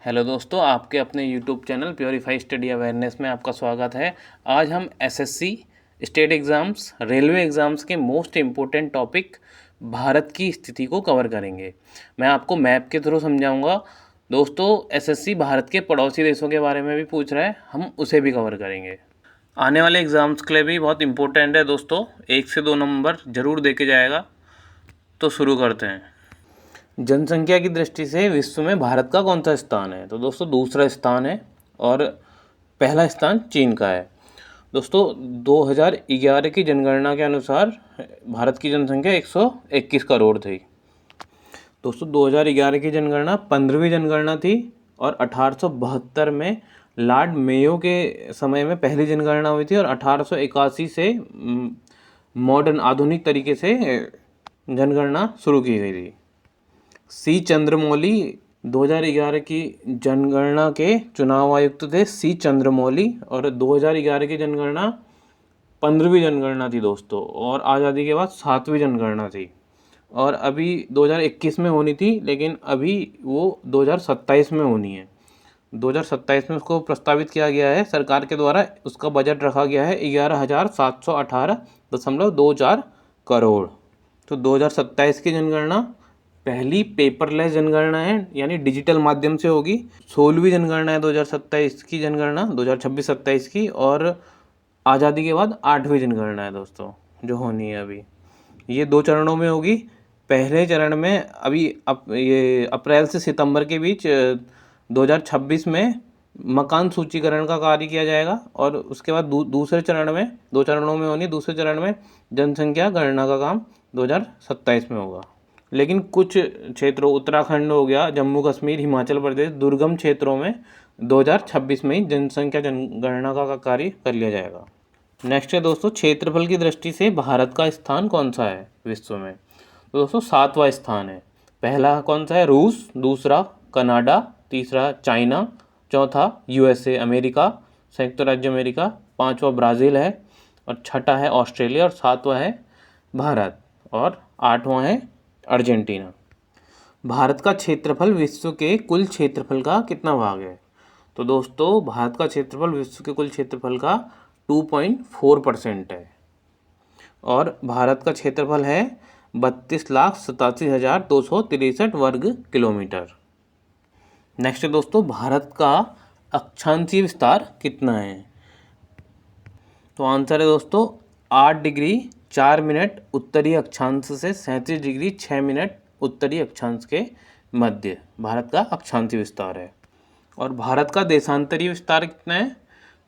Hello दोस्तों, आपके अपने YouTube channel purify study awareness में आपका स्वागत है। आज हम SSC state exams, railway exams के मोस्ट इम्पोर्टेंट टॉपिक भारत की स्थिति को कवर करेंगे। मैं आपको मैप के थ्रू समझाऊंगा। दोस्तों, एसएससी भारत के पड़ोसी देशों के बारे में भी पूछ रहा है, हम उसे भी कवर करेंगे। आने वाले एग्ज़ाम्स के लिए भी बहुत इम्पोर्टेंट है दोस्तों, 1 से 2 नंबर ज़रूर दे के जाएगा। तो शुरू करते हैं। जनसंख्या की दृष्टि से विश्व में भारत का कौन सा स्थान है? तो दोस्तों दूसरा स्थान है और पहला स्थान चीन का है। दोस्तों 2011 की जनगणना के अनुसार भारत की जनसंख्या 121 करोड़ थी। दोस्तों 2011 की जनगणना 15वीं जनगणना थी और 1872 में लॉर्ड मेयो के समय में पहली जनगणना हुई थी और 1881 से मॉडर्न आधुनिक तरीके से जनगणना शुरू की गई थी। सी चंद्रमौली 2011 की जनगणना के चुनाव आयुक्त थे सी चंद्रमौली, और 2011 की जनगणना 15वीं जनगणना थी दोस्तों, और आज़ादी के बाद 7वीं जनगणना थी। और अभी 2021 में होनी थी, लेकिन अभी वो 2027 में होनी है। 2027 में उसको प्रस्तावित किया गया है सरकार के द्वारा। उसका बजट रखा गया है 11,718.24 करोड़। तो 2027 की जनगणना पहली पेपरलेस जनगणना है, यानी डिजिटल माध्यम से होगी। 16वीं जनगणना है 2027 की जनगणना, 2026-27 की, और आज़ादी के बाद 8वीं जनगणना है दोस्तों जो होनी है अभी। ये 2 चरणों में होगी। पहले चरण में अभी ये अप्रैल से सितंबर के बीच 2026 में मकान सूचीकरण का कार्य किया जाएगा, और उसके बाद दूसरे चरण में, 2 चरणों में होनी, दूसरे चरण में जनसंख्या गणना का काम 2027 में होगा। लेकिन कुछ क्षेत्रों, उत्तराखंड हो गया, जम्मू कश्मीर, हिमाचल प्रदेश, दुर्गम क्षेत्रों में 2026 में ही जनसंख्या जनगणना का कार्य कर लिया जाएगा। नेक्स्ट है दोस्तों, क्षेत्रफल की दृष्टि से भारत का स्थान कौन सा है विश्व में? तो दोस्तों 7वां स्थान है। पहला कौन सा है? रूस, दूसरा कनाडा, तीसरा चाइना, चौथा यूएसए अमेरिका, संयुक्त राज्य अमेरिका, 5वां ब्राज़ील है, और छठा है ऑस्ट्रेलिया, और 7वां है भारत, और 8वां है अर्जेंटीना। भारत का क्षेत्रफल विश्व के कुल क्षेत्रफल का कितना भाग है? तो दोस्तों भारत का क्षेत्रफल विश्व के कुल क्षेत्रफल का 2.4% है, और भारत का क्षेत्रफल है 32,87,263 वर्ग किलोमीटर। नेक्स्ट है दोस्तों, भारत का अक्षांशीय विस्तार कितना है? तो आंसर है दोस्तों 8 डिग्री 4 मिनट उत्तरी अक्षांश से 37 डिग्री 6 मिनट उत्तरी अक्षांश के मध्य भारत का अक्षांशीय विस्तार है। और भारत का देशांतरीय विस्तार कितना है?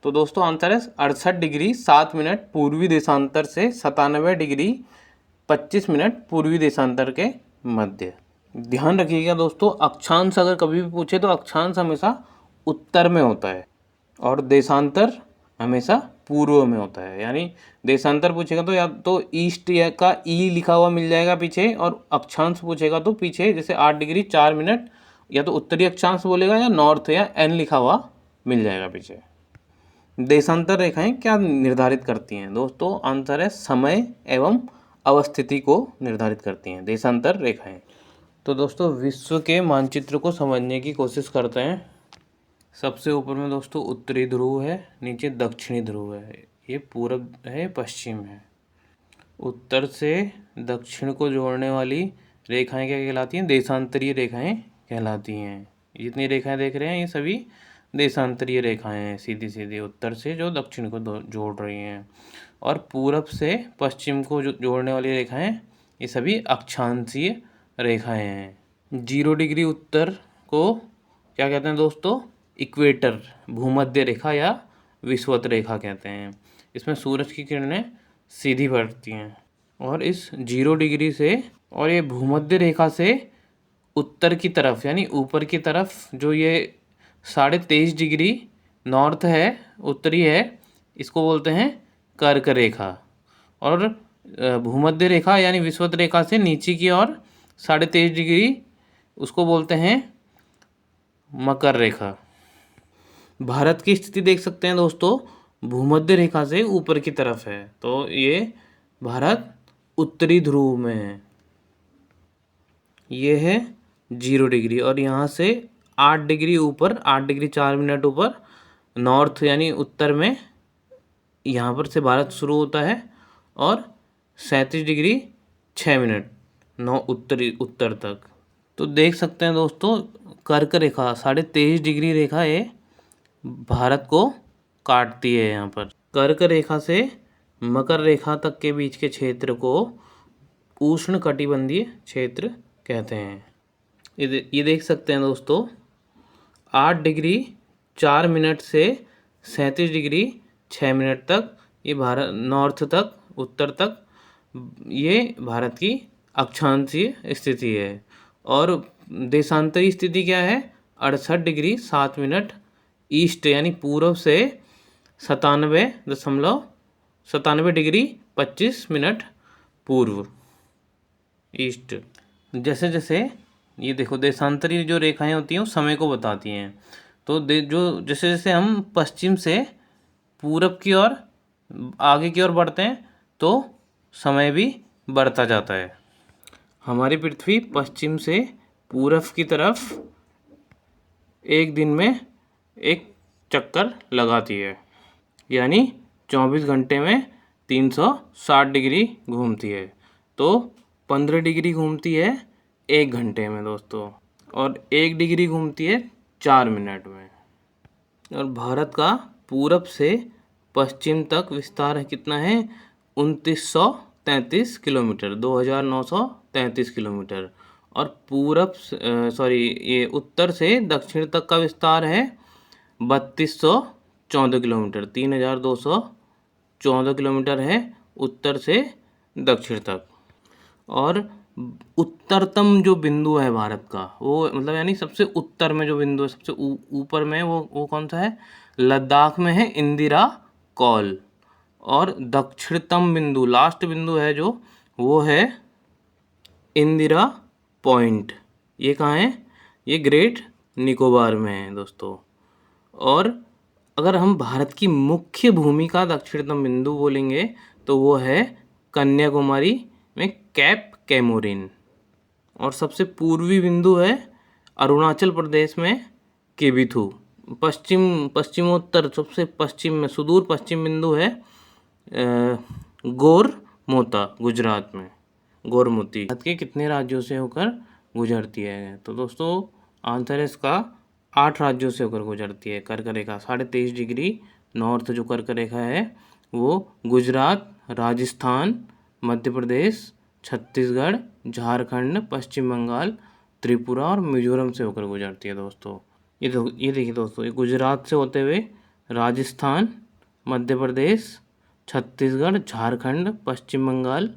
तो दोस्तों आंसर है 68 डिग्री 7 मिनट पूर्वी देशांतर से 97 डिग्री 25 मिनट पूर्वी देशांतर के मध्य। ध्यान रखिएगा दोस्तों, अक्षांश अगर कभी भी पूछे तो अक्षांश हमेशा उत्तर में होता है और देशांतर हमेशा पूर्व में होता है। यानी देशांतर पूछेगा तो या तो ईस्ट या का ई लिखा हुआ मिल जाएगा पीछे, और अक्षांश पूछेगा तो पीछे जैसे 8 डिग्री 4 मिनट या तो उत्तरी अक्षांश बोलेगा, या नॉर्थ या एन लिखा हुआ मिल जाएगा पीछे। देशांतर रेखाएं क्या निर्धारित करती हैं? दोस्तों आंसर है समय एवं अवस्थिति को निर्धारित करती हैं देशांतर रेखाएं। तो दोस्तों विश्व के मानचित्र को समझने की कोशिश करते हैं। सबसे ऊपर में दोस्तों उत्तरी ध्रुव है, नीचे दक्षिणी ध्रुव है, ये पूरब है, पश्चिम है। उत्तर से दक्षिण को जोड़ने वाली रेखाएं क्या कहलाती हैं? देशांतरीय रेखाएं कहलाती हैं। जितनी रेखाएं देख रहे हैं ये सभी देशांतरीय रेखाएं हैं, सीधी सीधी उत्तर से जो दक्षिण को जोड़ रही हैं। और पूरब से पश्चिम को जोड़ने वाली रेखाएं ये सभी अक्षांशीय रेखाएं हैं। 0 डिग्री उत्तर को क्या कहते हैं दोस्तों? इक्वेटर, भूमध्य रेखा या विषुवत रेखा कहते हैं। इसमें सूरज की किरणें सीधी पड़ती हैं, और इस 0 डिग्री से और ये भूमध्य रेखा से उत्तर की तरफ यानी ऊपर की तरफ जो ये 23.5 डिग्री नॉर्थ है, उत्तरी है, इसको बोलते हैं कर्क रेखा। और भूमध्य रेखा यानी विषुवत रेखा से नीचे की ओर 23.5 डिग्री उसको बोलते हैं मकर रेखा। भारत की स्थिति देख सकते हैं दोस्तों, भूमध्य रेखा से ऊपर की तरफ है, तो ये भारत उत्तरी ध्रुव में है। ये है 0 डिग्री, और यहाँ से 8 डिग्री ऊपर, 8 डिग्री 4 मिनट ऊपर नॉर्थ यानी उत्तर में यहाँ पर से भारत शुरू होता है, और 37 डिग्री 6 मिनट उत्तर तक। तो देख सकते हैं दोस्तों, कर्क रेखा 23.5 डिग्री रेखा ये भारत को काटती है। यहाँ पर कर्क रेखा से मकर रेखा तक के बीच के क्षेत्र को उष्ण कटिबंधीय क्षेत्र कहते हैं। ये देख सकते हैं दोस्तों, 8 डिग्री 4 मिनट से 37 डिग्री 6 मिनट तक ये भारत नॉर्थ तक, उत्तर तक ये भारत की अक्षांशीय स्थिति है। और देशांतरी स्थिति क्या है? 68 डिग्री 7 मिनट ईस्ट यानी पूर्व से 97.27 डिग्री 25 मिनट पूर्व ईस्ट। जैसे जैसे ये देखो, देशांतरी जो रेखाएं होती हैं वो समय को बताती हैं। तो जैसे जैसे हम पश्चिम से पूरब की ओर आगे की ओर बढ़ते हैं तो समय भी बढ़ता जाता है। हमारी पृथ्वी पश्चिम से पूरब की तरफ एक दिन में एक चक्कर लगाती है, यानी 24 घंटे में 360 डिग्री घूमती है। तो 15 डिग्री घूमती है 1 घंटे में दोस्तों, और 1 डिग्री घूमती है 4 मिनट में। और भारत का पूरब से पश्चिम तक विस्तार है कितना है? 2933 किलोमीटर, 2933 किलोमीटर। और ये उत्तर से दक्षिण तक का विस्तार है 3214 किलोमीटर, 3214 किलोमीटर है उत्तर से दक्षिण तक। और उत्तरतम जो बिंदु है भारत का, वो मतलब यानी सबसे उत्तर में जो बिंदु है, सबसे ऊपर में, वो कौन सा है? लद्दाख में है इंदिरा कॉल। और दक्षिणतम बिंदु, लास्ट बिंदु है जो, वो है इंदिरा पॉइंट। ये कहाँ है? ये ग्रेट निकोबार में है दोस्तों। और अगर हम भारत की मुख्य भूमि का दक्षिणतम बिंदु बोलेंगे तो वो है कन्याकुमारी में कैप कैमोरिन। और सबसे पूर्वी बिंदु है अरुणाचल प्रदेश में केबिथू। पश्चिमोत्तर सबसे पश्चिम में सुदूर पश्चिम बिंदु है गोरमोता, गुजरात में गोरमोती। भारत के कितने राज्यों से होकर गुजरती है? तो दोस्तों आंसर है इसका 8 राज्यों से होकर गुजरती है कर्क रेखा। 23.5 डिग्री नॉर्थ जो कर्क रेखा है वो गुजरात, राजस्थान, मध्य प्रदेश, छत्तीसगढ़, झारखंड, पश्चिम बंगाल, त्रिपुरा और मिजोरम से होकर गुजरती है दोस्तों। ये देखिए दोस्तों, ये गुजरात से होते हुए राजस्थान, मध्य प्रदेश, छत्तीसगढ़, झारखंड, पश्चिम बंगाल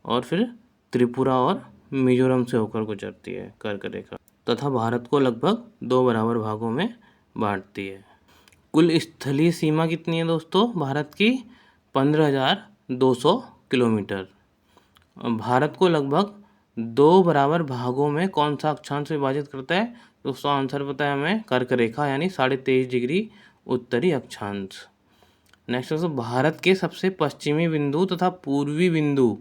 और फिर त्रिपुरा और मिजोरम से होकर गुजरती है कर्क रेखा, तथा भारत को लगभग 2 बराबर भागों में बांटती है। कुल स्थलीय सीमा कितनी है दोस्तों भारत की? 15,200 किलोमीटर। भारत को लगभग 2 बराबर भागों में कौन सा अक्षांश विभाजित करता है दोस्तों? आंसर पता है हमें, कर्क रेखा यानी 23.5 डिग्री उत्तरी अक्षांश। नेक्स्ट दोस्तों, भारत के सबसे पश्चिमी बिंदु तथा पूर्वी बिंदु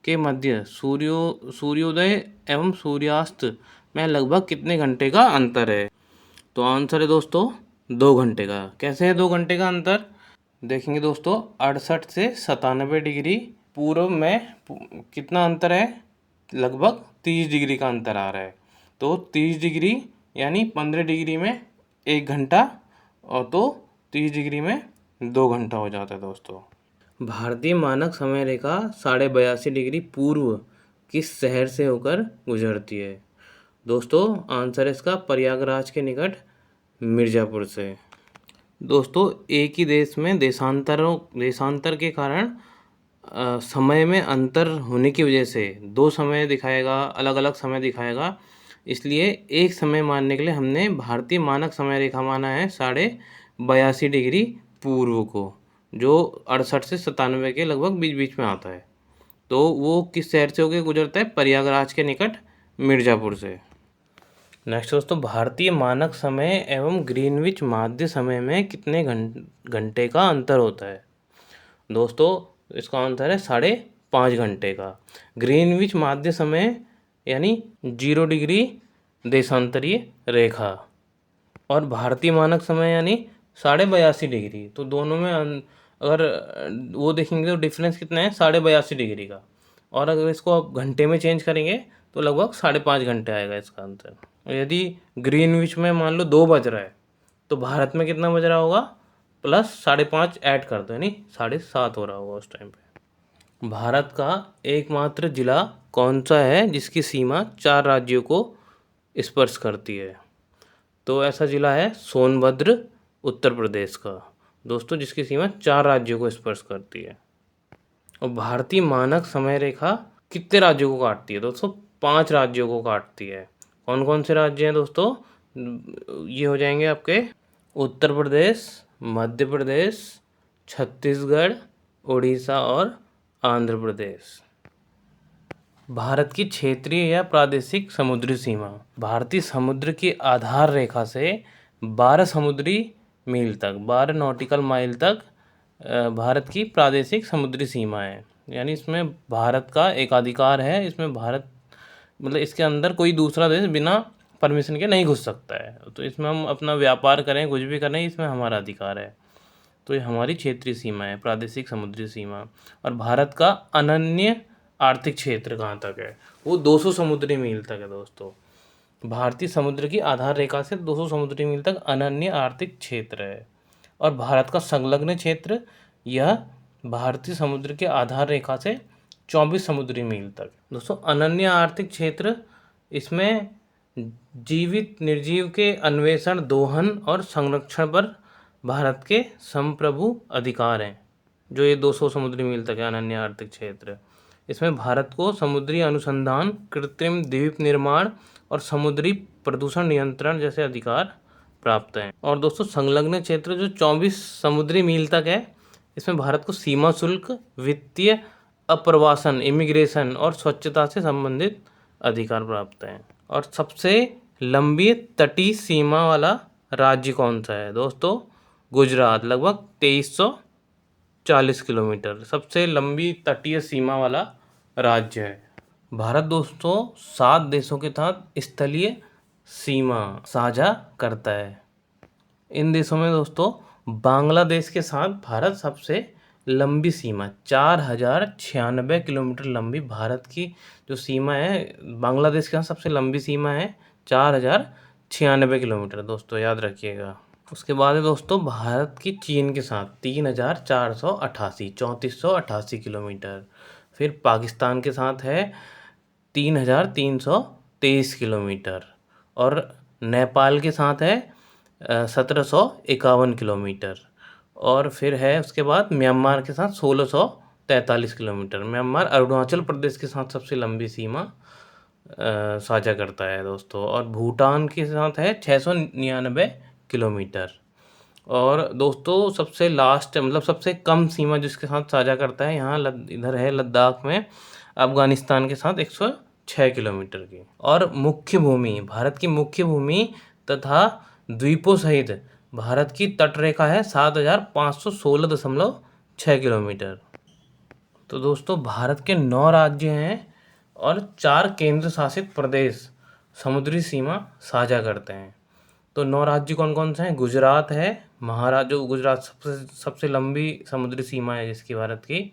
के मध्य सूर्योदय एवं सूर्यास्त में लगभग कितने घंटे का अंतर है? तो आंसर है दोस्तों 2 घंटे का। कैसे है 2 घंटे का अंतर? देखेंगे दोस्तों, 68 से 97 डिग्री पूर्व में कितना अंतर है? लगभग 30 डिग्री का अंतर आ रहा है। तो 30 डिग्री यानी 15 डिग्री में 1 घंटा, और तो 30 डिग्री में 2 घंटा हो जाता है दोस्तों। भारतीय मानक समय रेखा 82.5 डिग्री पूर्व किस शहर से होकर गुजरती है? दोस्तों आंसर है इसका प्रयागराज के निकट मिर्ज़ापुर से। दोस्तों एक ही देश में देशांतर के कारण समय में अंतर होने की वजह से 2 समय दिखाएगा, अलग अलग समय दिखाएगा, इसलिए एक समय मानने के लिए हमने भारतीय मानक समय रेखा माना है 82.5 डिग्री पूर्व को, जो 68 से 97 के लगभग बीच बीच में आता है। तो वो किस शहर से होकर गुजरता है? प्रयागराज के निकट मिर्ज़ापुर से। नेक्स्ट दोस्तों, भारतीय मानक समय एवं ग्रीनविच माध्य समय में कितने घंटे का अंतर होता है? दोस्तों इसका आंसर है 5.5 घंटे का। ग्रीनविच माध्य समय यानी 0 डिग्री देशांतरीय रेखा, और भारतीय मानक समय यानी 82.5 डिग्री। तो दोनों में अगर वो देखेंगे तो डिफरेंस कितना है, 82.5 डिग्री का। और अगर इसको आप घंटे में चेंज करेंगे तो लगभग 5.5 घंटे आएगा इसका आंसर। और यदि ग्रीनविच में मान लो 2 बज रहा है तो भारत में कितना बज रहा होगा, प्लस 5.5 ऐड कर दो, यानी 7:30 हो रहा होगा उस टाइम पे। भारत का एकमात्र जिला कौन सा है जिसकी सीमा 4 राज्यों को स्पर्श करती है? तो ऐसा जिला है सोनभद्र, उत्तर प्रदेश का दोस्तों, जिसकी सीमा 4 राज्यों को स्पर्श करती है। और भारतीय मानक समय रेखा कितने राज्यों को काटती है दोस्तों? 5 राज्यों को काटती है। कौन कौन से राज्य हैं दोस्तों? ये हो जाएंगे आपके उत्तर प्रदेश, मध्य प्रदेश, छत्तीसगढ़, उड़ीसा और आंध्र प्रदेश। भारत की क्षेत्रीय या प्रादेशिक समुद्री सीमा। भारतीय समुद्र की आधार रेखा से 12 समुद्री मील तक, 12 नॉटिकल माइल तक भारत की प्रादेशिक समुद्री सीमा है। यानी इसमें भारत का एकाधिकार है। इसमें भारत मतलब इसके अंदर कोई दूसरा देश बिना परमिशन के नहीं घुस सकता है। तो इसमें हम अपना व्यापार करें, कुछ भी करें, इसमें हमारा अधिकार है। तो ये हमारी क्षेत्रीय सीमा है, प्रादेशिक समुद्री सीमा। और भारत का अनन्य आर्थिक क्षेत्र कहाँ तक है? वो 200 समुद्री मील तक है दोस्तों। भारतीय समुद्र की आधार रेखा से 200 समुद्री मील तक अनन्य आर्थिक क्षेत्र है। और भारत का संलग्न क्षेत्र, यह भारतीय समुद्र के आधार रेखा से 24 समुद्री मील तक। दोस्तों अनन्य आर्थिक क्षेत्र, इसमें जीवित निर्जीव के अन्वेषण, दोहन और संरक्षण पर भारत के संप्रभु अधिकार हैं। जो ये 200 समुद्री मील तक है अनन्य आर्थिक क्षेत्र, इसमें भारत को समुद्री अनुसंधान, कृत्रिम द्वीप निर्माण और समुद्री प्रदूषण नियंत्रण जैसे अधिकार प्राप्त हैं। और दोस्तों संलग्न क्षेत्र जो 24 समुद्री मील तक है, इसमें भारत को सीमा शुल्क, वित्तीय अप्रवासन, इमिग्रेशन और स्वच्छता से संबंधित अधिकार प्राप्त हैं। और सबसे लंबी तटीय सीमा वाला राज्य कौन सा है दोस्तों? गुजरात, लगभग 2340 किलोमीटर सबसे लंबी तटीय सीमा वाला राज्य है। भारत दोस्तों 7 देशों के साथ स्थलीय सीमा साझा करता है। इन देशों में दोस्तों बांग्लादेश के साथ भारत सबसे लंबी सीमा, 4096 किलोमीटर लंबी भारत की जो सीमा है, बांग्लादेश के साथ सबसे लंबी सीमा है 4096 किलोमीटर दोस्तों, याद रखिएगा। उसके बाद है दोस्तों भारत की चीन के साथ 3488 किलोमीटर। फिर पाकिस्तान के साथ है 3323 किलोमीटर। और नेपाल के साथ है 1751 किलोमीटर। और फिर है उसके बाद म्यांमार के साथ 1643 किलोमीटर। म्यांमार अरुणाचल प्रदेश के साथ सबसे लंबी सीमा साझा करता है दोस्तों। और भूटान के साथ है 699 किलोमीटर। और दोस्तों सबसे लास्ट मतलब सबसे कम सीमा जिसके साथ साझा करता है, यहाँ इधर है लद्दाख में, अफगानिस्तान के साथ 106 किलोमीटर की। और मुख्य भूमि, भारत की मुख्य भूमि तथा द्वीपों सहित भारत की तटरेखा है 7516.6 किलोमीटर। तो दोस्तों भारत के 9 राज्य हैं और 4 केंद्र शासित प्रदेश समुद्री सीमा साझा करते हैं। तो 9 राज्य कौन कौन से हैं? गुजरात है, महाराष्ट्र, जो गुजरात सबसे लंबी समुद्री सीमा है जिसकी भारत की।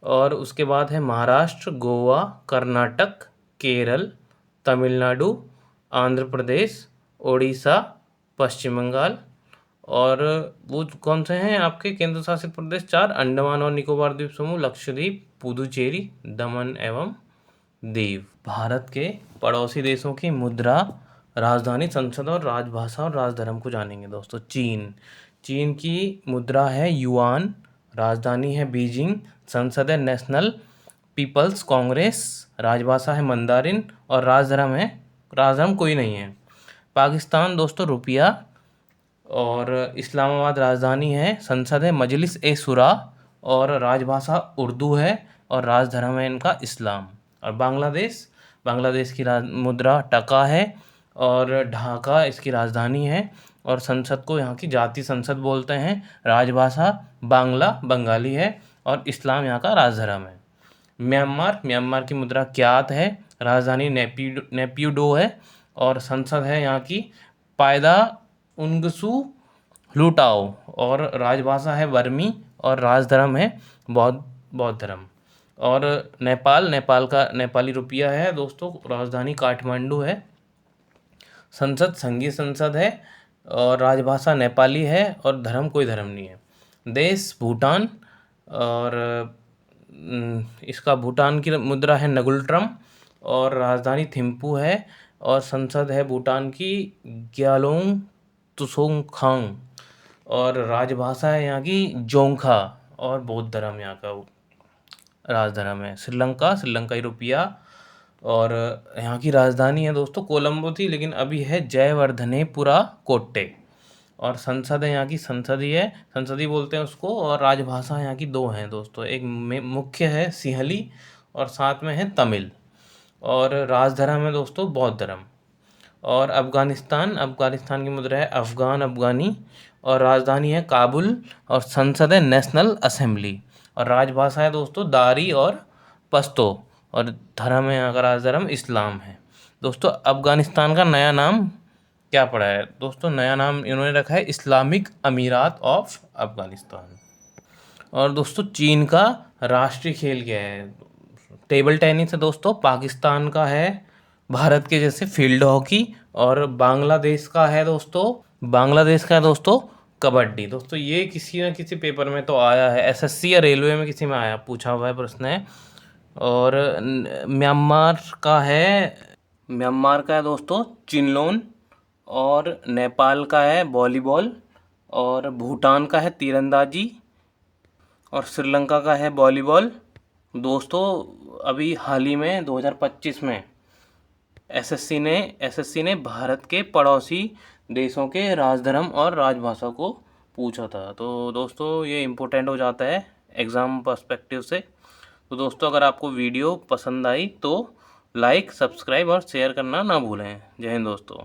और उसके बाद है महाराष्ट्र, गोवा, कर्नाटक, केरल, तमिलनाडु, आंध्र प्रदेश, उड़ीसा, पश्चिम बंगाल। और वो कौन से हैं आपके केंद्र शासित प्रदेश? 4, अंडमान और निकोबार द्वीप समूह, लक्षद्वीप, पुदुचेरी, दमन एवं दीव। भारत के पड़ोसी देशों की मुद्रा, राजधानी, संसद और राजभाषा और राजधर्म को जानेंगे दोस्तों। चीन की मुद्रा है युआन, राजधानी है बीजिंग, संसद है नेशनल पीपल्स कांग्रेस, राजभाषा है मंदारिन और राजधर्म कोई नहीं है। पाकिस्तान दोस्तों रुपया, और इस्लामाबाद राजधानी है, संसद है मजलिस ए शुरा और राजभाषा उर्दू है और राजधर्म है इनका इस्लाम। और बांग्लादेश की मुद्रा टका है और ढाका इसकी राजधानी है और संसद को यहाँ की जातीय संसद बोलते हैं। राजभाषा बंगाली है और इस्लाम यहाँ का राजधर्म है। म्यांमार की मुद्रा क्यात है, राजधानी नेपिडो है और संसद है यहाँ की पायदा उंगसू लुटाओ। और राजभाषा है बर्मी और राजधर्म है बौद्ध धर्म। और नेपाल का नेपाली रुपया है दोस्तों। राजधानी काठमांडू है। संसद संघीय संसद है और राजभाषा नेपाली है और धर्म कोई धर्म नहीं है। देश भूटान और इसका भूटान की मुद्रा है नगुलट्रम और राजधानी थिम्पू है और संसद है भूटान की ग्यालोंग तुसोंगखांग और राजभाषा है यहाँ की जोंखा और बौद्ध धर्म यहाँ का राजधर्म है। श्रीलंकाई रुपया और यहाँ की राजधानी है दोस्तों कोलंबो थी, लेकिन अभी है जयवर्धनेपुरा कोट्टे। और संसद है यहाँ की संसदी बोलते हैं उसको। और राजभाषा यहाँ की दो हैं दोस्तों, एक मुख्य है सिंहली और साथ में है तमिल। और राजधर्म है दोस्तों बौद्ध धर्म। और अफगानिस्तान की मुद्रा है अफगानी और राजधानी है काबुल और संसद है नेशनल असेंबली। और राजभाषा है दोस्तों दारी और पश्तो और धर्म है यहाँ का राजधर्म इस्लाम है। दोस्तों अफगानिस्तान का नया नाम क्या पड़ा है दोस्तों? नया नाम इन्होंने रखा है इस्लामिक अमीरात ऑफ अफगानिस्तान। और दोस्तों चीन का राष्ट्रीय खेल क्या है? टेबल टेनिस है दोस्तों। पाकिस्तान का है भारत के जैसे फील्ड हॉकी। और बांग्लादेश का है दोस्तों कबड्डी। दोस्तों ये किसी न किसी पेपर में तो आया है, एसएससी या रेलवे में किसी में आया पूछा हुआ है प्रश्न है। और म्यांमार का है दोस्तों चिनलोन। और नेपाल का है वॉलीबॉल। और भूटान का है तीरंदाजी। और श्रीलंका का है वॉलीबॉल। दोस्तों अभी हाल ही में 2025 में एसएससी ने भारत के पड़ोसी देशों के राजधर्म और राजभाषा को पूछा था। तो दोस्तों ये इम्पोर्टेंट हो जाता है एग्ज़ाम पर्सपेक्टिव से। तो दोस्तों अगर आपको वीडियो पसंद आई तो लाइक, सब्सक्राइब और शेयर करना ना भूलें। जय हिंद दोस्तों।